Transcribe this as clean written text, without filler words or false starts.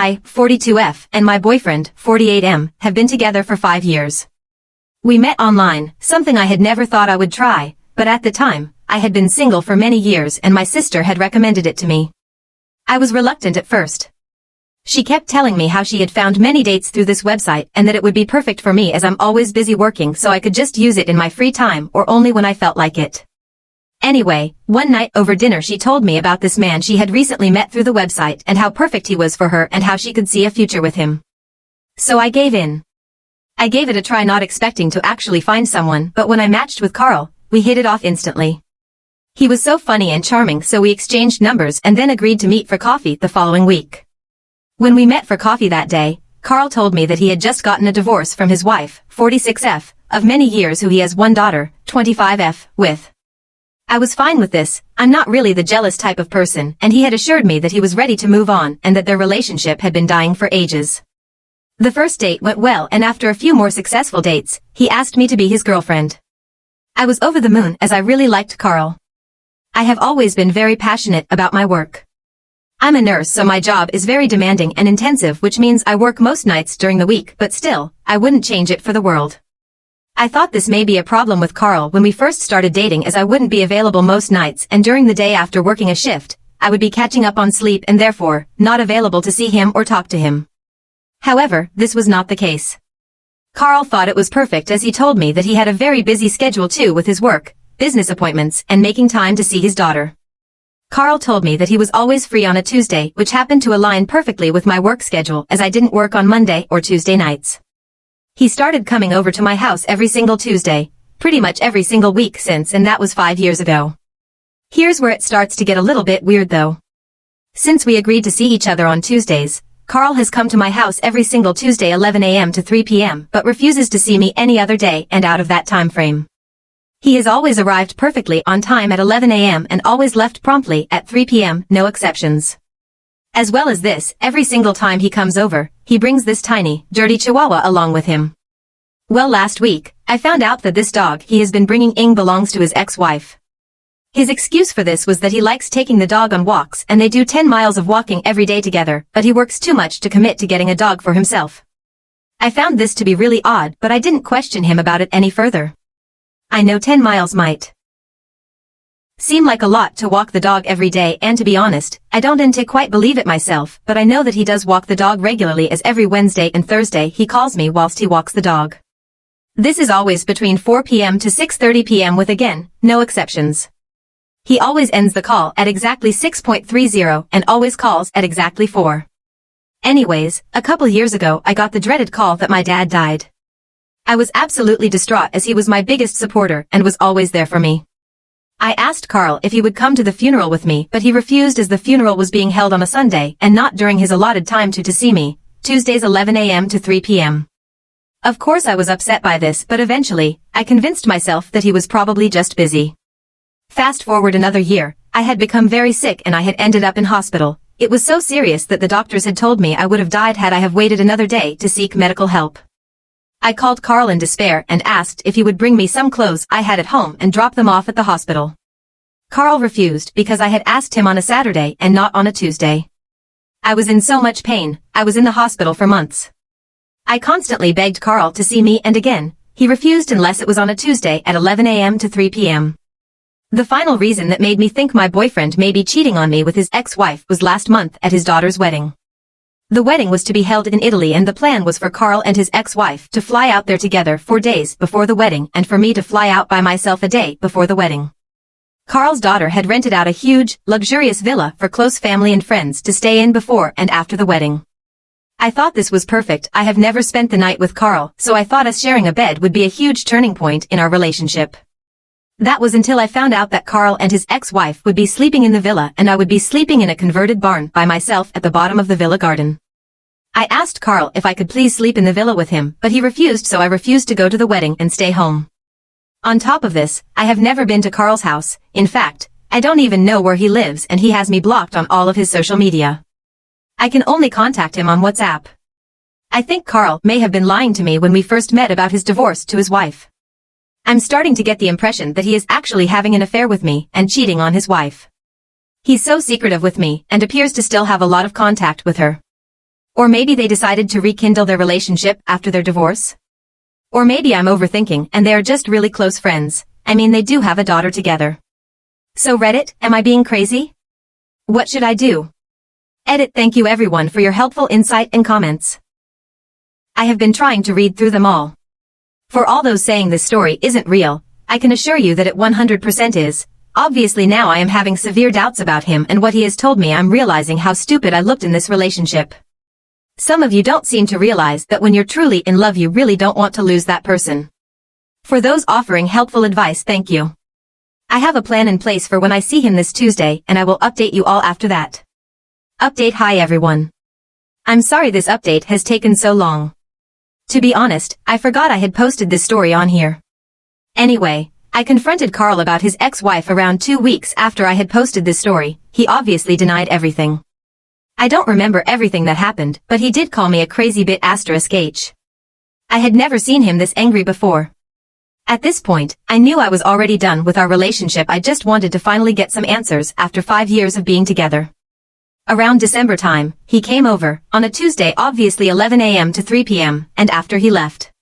I, 42F, and my boyfriend, 48M, have been together for 5 years. We met online, something I had never thought I would try, but at the time, I had been single for many years and my sister had recommended it to me. I was reluctant at first. She kept telling me how she had found many dates through this website and that it would be perfect for me as I'm always busy working so I could just use it in my free time or only when I felt like it. Anyway, one night over dinner she told me about this man she had recently met through the website and how perfect he was for her and how she could see a future with him. So I gave in. I gave it a try, not expecting to actually find someone, but when I matched with Carl, we hit it off instantly. He was so funny and charming, so we exchanged numbers and then agreed to meet for coffee the following week. When we met for coffee that day, Carl told me that he had just gotten a divorce from his wife, 46F, of many years, who he has one daughter, 25F, with. I was fine with this. I'm not really the jealous type of person, and he had assured me that he was ready to move on and that their relationship had been dying for ages. The first date went well, and after a few more successful dates, he asked me to be his girlfriend. I was over the moon as I really liked Carl. I have always been very passionate about my work. I'm a nurse, so my job is very demanding and intensive, which means I work most nights during the week, but still, I wouldn't change it for the world. I thought this may be a problem with Carl when we first started dating, as I wouldn't be available most nights, and during the day after working a shift, I would be catching up on sleep and therefore, not available to see him or talk to him. However, this was not the case. Carl thought it was perfect, as he told me that he had a very busy schedule too with his work, business appointments, and making time to see his daughter. Carl told me that he was always free on a Tuesday, which happened to align perfectly with my work schedule as I didn't work on Monday or Tuesday nights. He started coming over to my house every single Tuesday, pretty much every single week since, and that was 5 years ago. Here's where it starts to get a little bit weird though. Since we agreed to see each other on Tuesdays, Carl has come to my house every single Tuesday 11 a.m. to 3 p.m. but refuses to see me any other day and out of that time frame. He has always arrived perfectly on time at 11 a.m. and always left promptly at 3 p.m., no exceptions. As well as this, every single time he comes over, he brings this tiny, dirty chihuahua along with him. Well, last week, I found out that this dog he has been bringing belongs to his ex-wife. His excuse for this was that he likes taking the dog on walks and they do 10 miles of walking every day together, but he works too much to commit to getting a dog for himself. I found this to be really odd, but I didn't question him about it any further. I know 10 miles might seem like a lot to walk the dog every day, and to be honest, I don't quite believe it myself, but I know that he does walk the dog regularly, as every Wednesday and Thursday he calls me whilst he walks the dog. This is always between 4 p.m. to 6:30 p.m. with, again, no exceptions. He always ends the call at exactly 6:30 and always calls at exactly 4. Anyways, a couple years ago I got the dreaded call that my dad died. I was absolutely distraught, as he was my biggest supporter and was always there for me. I asked Carl if he would come to the funeral with me, but he refused, as the funeral was being held on a Sunday and not during his allotted time to see me, Tuesdays 11 a.m. to 3 p.m. Of course I was upset by this, but eventually, I convinced myself that he was probably just busy. Fast forward another year, I had become very sick and I had ended up in hospital. It was so serious that the doctors had told me I would have died had I have waited another day to seek medical help. I called Carl in despair and asked if he would bring me some clothes I had at home and drop them off at the hospital. Carl refused because I had asked him on a Saturday and not on a Tuesday. I was in so much pain, I was in the hospital for months. I constantly begged Carl to see me, and again, he refused unless it was on a Tuesday at 11 a.m. to 3 p.m. The final reason that made me think my boyfriend may be cheating on me with his ex-wife was last month at his daughter's wedding. The wedding was to be held in Italy, and the plan was for Carl and his ex-wife to fly out there together 4 days before the wedding and for me to fly out by myself a day before the wedding. Carl's daughter had rented out a huge, luxurious villa for close family and friends to stay in before and after the wedding. I thought this was perfect. I have never spent the night with Carl, so I thought us sharing a bed would be a huge turning point in our relationship. That was until I found out that Carl and his ex-wife would be sleeping in the villa and I would be sleeping in a converted barn by myself at the bottom of the villa garden. I asked Carl if I could please sleep in the villa with him, but he refused, so I refused to go to the wedding and stay home. On top of this, I have never been to Carl's house. In fact, I don't even know where he lives, and he has me blocked on all of his social media. I can only contact him on WhatsApp. I think Carl may have been lying to me when we first met about his divorce to his wife. I'm starting to get the impression that he is actually having an affair with me and cheating on his wife. He's so secretive with me and appears to still have a lot of contact with her. Or maybe they decided to rekindle their relationship after their divorce? Or maybe I'm overthinking and they are just really close friends. I mean, they do have a daughter together. So Reddit, am I being crazy? What should I do? Edit. Thank you everyone for your helpful insight and comments. I have been trying to read through them all. For all those saying this story isn't real, I can assure you that it 100% is. Obviously now I am having severe doubts about him and what he has told me. I'm realizing how stupid I looked in this relationship. Some of you don't seem to realize that when you're truly in love you really don't want to lose that person. For those offering helpful advice, thank you. I have a plan in place for when I see him this Tuesday and I will update you all after that. Update. Hi everyone. I'm sorry this update has taken so long. To be honest, I forgot I had posted this story on here. Anyway, I confronted Carl about his ex-wife around 2 weeks after I had posted this story. He obviously denied everything. I don't remember everything that happened, but he did call me a crazy bit *H. I had never seen him this angry before. At this point, I knew I was already done with our relationship. I just wanted to finally get some answers after 5 years of being together. Around December time, he came over, on a Tuesday, obviously 11 a.m. to 3 p.m., and after he left,